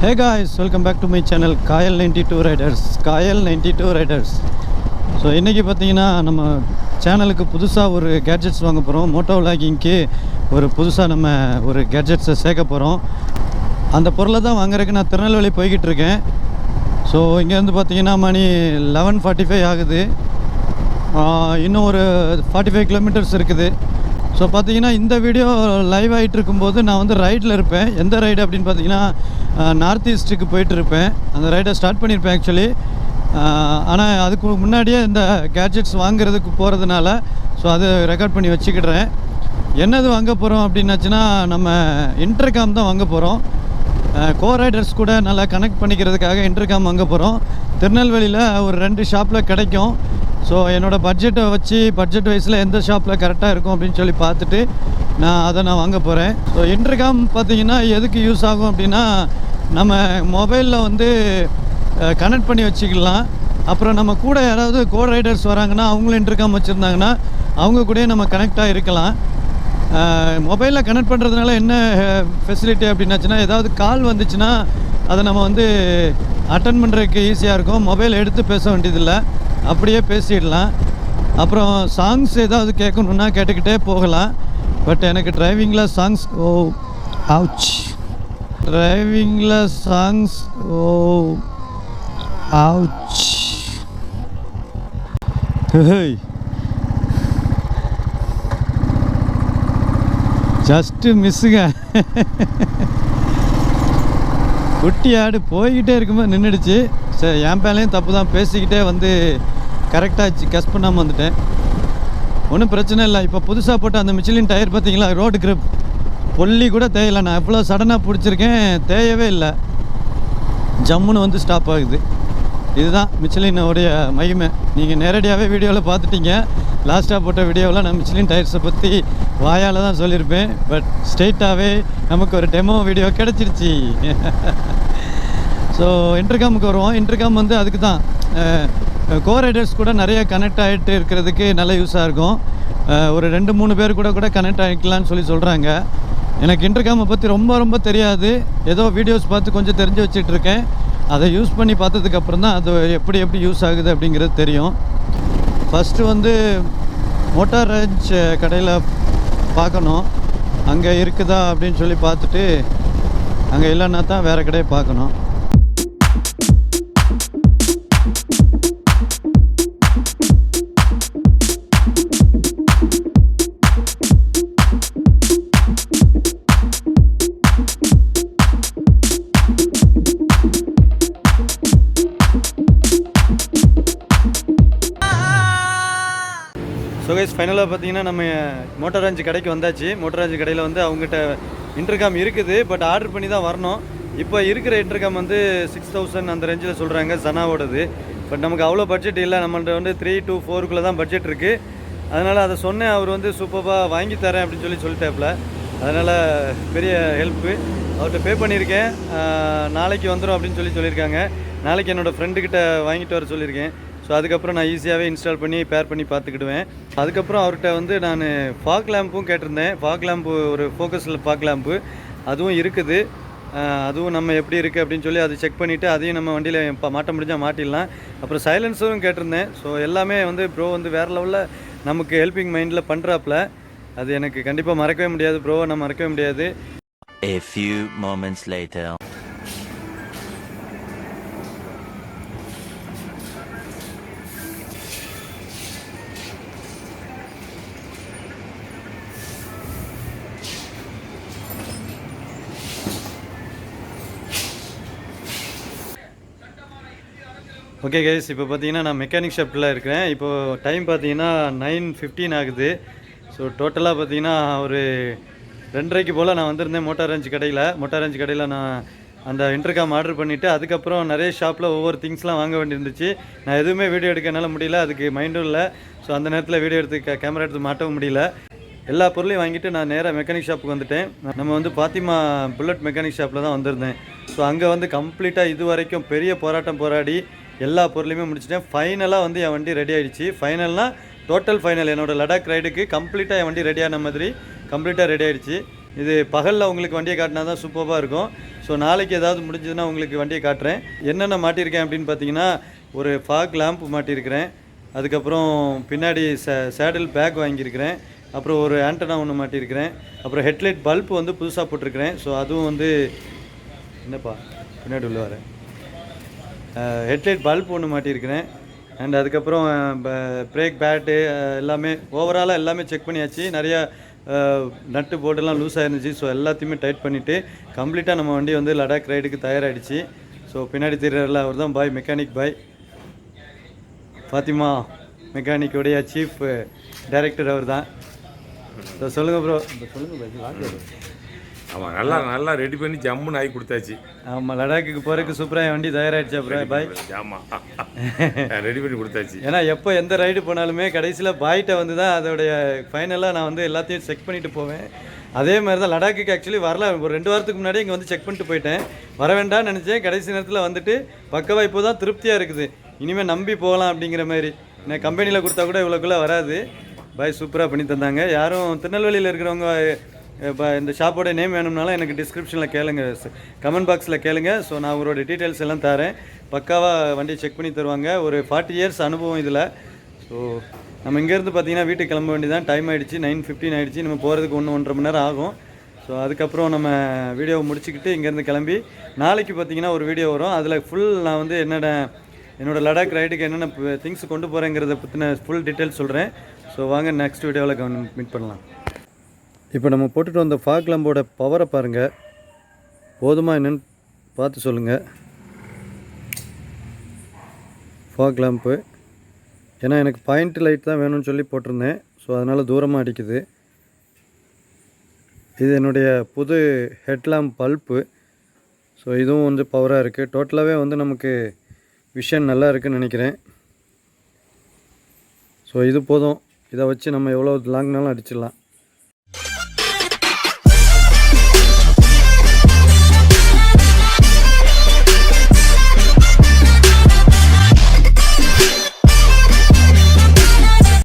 Hey guys, welcome back to my channel Kayal 92 Riders. Kayal 92 Riders. So இன்றைக்கி பார்த்தீங்கன்னா நம்ம சேனலுக்கு புதுசாக ஒரு கேட்ஜெட்ஸ் வாங்க போகிறோம். மோட்டோ விளாகிங்க்கு ஒரு புதுசாக நம்ம ஒரு கேட்ஜெட்ஸை சேர்க்க போகிறோம். அந்த பொருளை தான் வாங்குறதுக்கு நான் திருநெல்வேலி போய்கிட்டு இருக்கேன். ஸோ இங்கேருந்து பார்த்தீங்கன்னா மணி 11:45 ஆகுது. இன்னும் ஒரு 45 கிலோமீட்டர்ஸ் இருக்குது. ஸோ பார்த்தீங்கன்னா இந்த வீடியோ லைவ் ஆகிட்டு இருக்கும்போது நான் வந்து ரைடில் இருப்பேன். எந்த ரைடு அப்படின்னு பார்த்தீங்கன்னா நார்த் ஈஸ்ட்டுக்கு போயிட்டு இருப்பேன். அந்த ரைடை ஸ்டார்ட் பண்ணியிருப்பேன் ஆக்சுவலி. ஆனால் அதுக்கு முன்னாடியே இந்த கேட்ஜெட்ஸ் வாங்குறதுக்கு போகிறதுனால ஸோ அது ரெக்கார்ட் பண்ணி வச்சுக்கிடுறேன். என்னது வாங்க போகிறோம் அப்படின்னாச்சுன்னா நம்ம இன்டர்காம் தான் வாங்க போகிறோம். கோ ரைடர்ஸ் கூட நல்லா கனெக்ட் பண்ணிக்கிறதுக்காக இன்டர்காம் வாங்க போகிறோம். திருநெல்வேலியில் ஒரு 2 ஷாப்பில் கிடைக்கும். ஸோ என்னோடய பட்ஜெட்டை வச்சு பட்ஜெட் வைஸில் எந்த ஷாப்பில் கரெக்டாக இருக்கும் அப்படின்னு சொல்லி பார்த்துட்டு நான் வாங்க போகிறேன். ஸோ இன்டர்காம் பார்த்திங்கன்னா எதுக்கு யூஸ் ஆகும் அப்படின்னா நம்ம மொபைலில் வந்து கனெக்ட் பண்ணி வச்சுக்கலாம். அப்புறம் நம்ம கூட யாராவது கோ ரைடர்ஸ் வராங்கன்னா அவங்களும் இன்டர்காம் வச்சுருந்தாங்கன்னா அவங்க கூடயே நம்ம கனெக்டாக இருக்கலாம். மொபைலில் கனெக்ட் பண்ணுறதுனால என்ன ஃபெசிலிட்டி அப்படின்னாச்சுன்னா ஏதாவது கால் வந்துச்சுன்னா அதை நம்ம வந்து அட்டன் பண்ணுறதுக்கு ஈஸியாக இருக்கும். மொபைல் எடுத்து பேச வேண்டியதில்லை, அப்படியே பேசிடலாம். அப்புறம் சாங்ஸ் ஏதாவது கேட்கணுன்னா கேட்டுக்கிட்டே போகலாம். பட் எனக்கு டிரைவிங்கில் சாங்ஸ் டிரைவிங்கில் சாங்ஸ் ஜஸ்ட்டு மிஸ்ஸுங்க. குட்டி ஆடு போய்கிட்டே இருக்கும்போது நின்றுடுச்சு. சரி, என் பேர்லேயும் தப்பு தான், பேசிக்கிட்டே வந்து கரெக்டாக கஸ் பண்ணாமல் வந்துட்டேன். ஒன்றும் பிரச்சனை இல்லை. இப்போ புதுசாக போட்ட அந்த மிச்சிலின் டயர் பார்த்தீங்களா, ரோடு கிரிப் பொல்லி கூட தேயலை. நான் எவ்வளோ சடனாக பிடிச்சிருக்கேன், தேயவே இல்லை, ஜம்முன்னு வந்து ஸ்டாப் ஆகுது. இதுதான் மிச்சிலினோடைய மகிமை. நீங்கள் நேரடியாகவே வீடியோவில் பார்த்துட்டீங்க. லாஸ்ட்டாக போட்ட வீடியோவில் நான் மிச்சிலின் டயர்ஸை பற்றி வாயால் தான் சொல்லியிருப்பேன். பட் ஸ்ட்ரெயிட்டாகவே நமக்கு ஒரு டெமோ வீடியோ கிடச்சிருச்சு. ஸோ இன்டர்காமுக்கு வருவோம். இன்டர்காம் வந்து அதுக்கு தான் கோ ரைடர்ஸ் கூட நிறைய கனெக்ட் ஆகிட்டு இருக்கிறதுக்கு நல்ல யூஸாக இருக்கும். ஒரு 2-3 பேர் கூட கனெக்ட் ஆகிக்கலான்னு சொல்கிறாங்க. எனக்கு இன்டர்காமை பற்றி ரொம்ப தெரியாது. ஏதோ வீடியோஸ் பார்த்து கொஞ்சம் தெரிஞ்சு வச்சிட்ருக்கேன். அதை யூஸ் பண்ணி பார்த்ததுக்கப்புறம் தான் அது எப்படி யூஸ் ஆகுது அப்படிங்கிறது தெரியும். ஃபஸ்ட்டு வந்து மோட்டார் ரேஞ்ச் கடையில் பார்க்கணும், அங்கே இருக்குதா அப்படின்னு சொல்லி பார்த்துட்டு, அங்கே இல்லைன்னா தான் வேறு கடையை பார்க்கணும். ஸோ கைஸ், ஃபைனலாக பார்த்தீங்கன்னா நம்ம மோட்டார் ரேஞ்ச் கடைக்கு வந்தாச்சு. மோட்டார் ரேஞ்ச் கடையில் வந்து அவங்ககிட்ட இன்டர்காம் இருக்குது, பட் ஆர்டர் பண்ணி தான் வரணும். இப்போ இருக்கிற இன்டர்காம் வந்து 6000 அந்த ரேஞ்சில் சொல்கிறாங்க, சனாவோடது. பட் நமக்கு அவ்வளோ பட்ஜெட் இல்லை. நம்மள்ட்ட வந்து 3 to 4 தான் பட்ஜெட் இருக்குது. அதனால் அதை சொன்னேன். அவர் வந்து சூப்பராக வாங்கி தரேன் அப்படின்னு சொல்லிட்டாப்புல. அதனால் பெரிய ஹெல்ப்பு. அவர்கிட்ட பே பண்ணியிருக்கேன். நாளைக்கு வந்துடும் அப்படின்னு சொல்லியிருக்காங்க. நாளைக்கு என்னோடய ஃப்ரெண்டுக்கிட்ட வாங்கிட்டு வர சொல்லியிருக்கேன். ஸோ அதுக்கப்புறம் நான் ஈஸியாகவே இன்ஸ்டால் பண்ணி பேர் பண்ணி பார்த்துக்கிடுவேன். அதுக்கப்புறம் அவர்கிட்ட வந்து நான் ஃபாக் லேம்பும் கேட்டிருந்தேன். ஃபாக் லேம்பு, ஒரு ஃபோக்கஸில் ஃபாக் லேம்பு அதுவும் இருக்குது. அதுவும் நம்ம எப்படி இருக்குது அப்படின்னு சொல்லி அதை செக் பண்ணிவிட்டு அதையும் நம்ம வண்டியில் மாட்ட முடிஞ்சால் மாட்டிடலாம். அப்புறம் சைலன்ஸரும் கேட்டிருந்தேன். ஸோ எல்லாமே வந்து ப்ரோ வந்து வேறு லெவலில் நமக்கு ஹெல்பிங் மைண்டில் பண்ணுறாப்புல. அது எனக்கு கண்டிப்பாக மறக்கவே முடியாது. ப்ரோவை நான் மறக்கவே முடியாது. A few moments later. Okay guys, இப்போ பார்த்தீங்கன்னா நான் மெக்கானிக் ஷாப்பில் இருக்கிறேன். இப்போது டைம் பார்த்தீங்கன்னா 9:15 ஆகுது. ஸோ டோட்டலாக பார்த்தீங்கன்னா ஒரு 2:30 போல் நான் வந்திருந்தேன் மோட்டார் ரேஞ்ச் கடையில். நான் அந்த இன்டர்காம் ஆர்டர் பண்ணிவிட்டு அதுக்கப்புறம் நிறைய ஷாப்பில் ஒவ்வொரு திங்ஸ்லாம் வாங்க வேண்டியிருந்துச்சு. நான் எதுவுமே வீடியோ எடுக்க என்னால் முடியல, அதுக்கு மைண்டும் இல்லை. ஸோ அந்த நேரத்தில் வீடியோ எடுத்து கேமரா எடுத்து மாட்டவும் முடியல. எல்லா பொருளையும் வாங்கிட்டு நான் நேராக மெக்கானிக் ஷாப்புக்கு வந்துட்டேன். நம்ம வந்து பாத்திமா புல்லட் மெக்கானிக் ஷாப்பில் தான் வந்திருந்தேன். ஸோ அங்கே வந்து கம்ப்ளீட்டாக இது வரைக்கும் பெரிய போராட்டம் போராடி எல்லா பொருளையுமே முடிச்சிட்டேன். ஃபைனலாக வந்து என் வண்டி ரெடி ஆகிடுச்சு. ஃபைனல்னால் டோட்டல் ஃபைனல். என்னோடய லடாக் ரைடுக்கு கம்ப்ளீட்டாக என் வண்டி ரெடியான மாதிரி கம்ப்ளீட்டாக ரெடி ஆகிடுச்சு. இது பகலில் உங்களுக்கு வண்டியை காட்டினா தான் சூப்பராக இருக்கும். ஸோ நாளைக்கு ஏதாவது முடிஞ்சதுன்னா உங்களுக்கு வண்டியை காட்டுறேன். என்னென்ன மாட்டியிருக்கேன் அப்படின்னு பார்த்தீங்கன்னா, ஒரு ஃபாக் லேம்ப் மாட்டியிருக்கிறேன், அதுக்கப்புறம் பின்னாடி சேடில் பேக் வாங்கியிருக்கிறேன், அப்புறம் ஒரு ஆண்டனா ஒன்று மாட்டியிருக்கிறேன், அப்புறம் ஹெட்லைட் பல்ப் வந்து புதுசாக போட்டிருக்கிறேன். ஸோ அதுவும் வந்து என்னப்பா பின்னாடி உள்ள வரேன், ஹெட்லைட் பல்ப் ஒன்று மாட்டியிருக்கிறேன். அண்ட் அதுக்கப்புறம் பிரேக் பேட்டு எல்லாமே ஓவராலாக எல்லாமே செக் பண்ணியாச்சு. நிறையா நட்டு போர்டெல்லாம் லூஸ் ஆயிருந்துச்சு. ஸோ எல்லாத்தையுமே டைட் பண்ணிவிட்டு கம்ப்ளீட்டாக நம்ம வண்டி வந்து லடாக் ரைடுக்கு தயாராகிடுச்சு. ஸோ பின்னாடி தெரியாதுல, அவர் தான் பாய், மெக்கானிக் பாய் ஃபாத்திமா மெக்கானிக்கோடைய சீஃப் டைரக்டர் அவர் தான். ஸோ சொல்லுங்கள் ப்ரோ. சொல்லுங்கள் பாய். ஆமாம், நல்லா ரெடி பண்ணி ஜம்முன்னு ஆகி கொடுத்தாச்சு. ஆமாம், லடாக்குக்கு போகிறதுக்கு சூப்பராக வண்டி தயாராகிடுச்சா ப்ரோ பாய்? ஆமாம், ரெடி பண்ணி கொடுத்தாச்சு. ஏன்னா எப்போ எந்த ரைடு போனாலுமே கடைசியில் பாய்கிட்ட வந்து தான் அதோடைய ஃபைனலாக நான் வந்து எல்லாத்தையும் செக் பண்ணிவிட்டு போவேன். அதே மாதிரி தான் லடாக்குக்கு ஆக்சுவலி வரல, ஒரு 2 வாரத்துக்கு முன்னாடி இங்கே வந்து செக் பண்ணிட்டு போயிட்டேன். வர வேண்டாம்னு நினச்சேன், கடைசி நேரத்தில் வந்துட்டு பக்கவாக இப்போ தான் திருப்தியாக இருக்குது. இனிமேல் நம்பி போகலாம் அப்படிங்கிற மாதிரி. நான் கம்பெனியில் கொடுத்தா கூட இவ்வளோக்குள்ளே வராது. பாய் சூப்பராக பண்ணி தந்தாங்க. யாரும் திருநெல்வேலியில் இருக்கிறவங்க இப்போ இந்த ஷாப்போட நேம் வேணும்னாலும் எனக்கு டிஸ்கிரிப்ஷனில் கேளுங்க, கமெண்ட் பாக்ஸில் கேளுங்க. ஸோ நான் அவரோட டீட்டெயில்ஸ் எல்லாம் தரேன். பக்காவாக வண்டியை செக் பண்ணி தருவாங்க. ஒரு 40 இயர்ஸ் அனுபவம் இதில். ஸோ நம்ம இங்கேருந்து பார்த்தீங்கன்னா வீட்டுக்கு கிளம்ப வேண்டியதான். டைம் ஆகிடுச்சு, 9:15 ஆகிடுச்சு. நம்ம போகிறதுக்கு 1-1.5 மணி நேரம் ஆகும். ஸோ அதுக்கப்புறம் நம்ம வீடியோவை முடிச்சுக்கிட்டு இங்கேருந்து கிளம்பி நாளைக்கு பார்த்தீங்கன்னா ஒரு வீடியோ வரும். அதில் ஃபுல் நான் வந்து என்னோடய லடாக் ரைடுக்கு என்னென்ன திங்ஸ் கொண்டு போகிறேங்கிறத பற்றின ஃபுல் டீட்டெயில்ஸ் சொல்கிறேன். ஸோ வாங்க நெக்ஸ்ட் வீடியோவில் மீட் பண்ணலாம். இப்போ நம்ம போட்டுட்டு வந்த ஃபாக் லேம்போட பவரை பாருங்கள், போதுமா என்னென்னு பார்த்து சொல்லுங்கள். ஃபாக் லேம்ப்பு ஏன்னா எனக்கு பாயிண்ட் லைட் தான் வேணும்னு சொல்லி போட்டிருந்தேன். ஸோ அதனால் தூரமாக அடிக்குது. இது என்னுடைய புது ஹெட்லாம்ப் பல்ப்பு. ஸோ இதுவும் வந்து பவராக இருக்குது. டோட்டலாகவே வந்து நமக்கு விஷன் நல்லா இருக்குதுன்னு நினைக்கிறேன். ஸோ இது போதும், இதை வச்சு நம்ம எவ்வளோ லாங்னாலும் அடிச்சிடலாம்.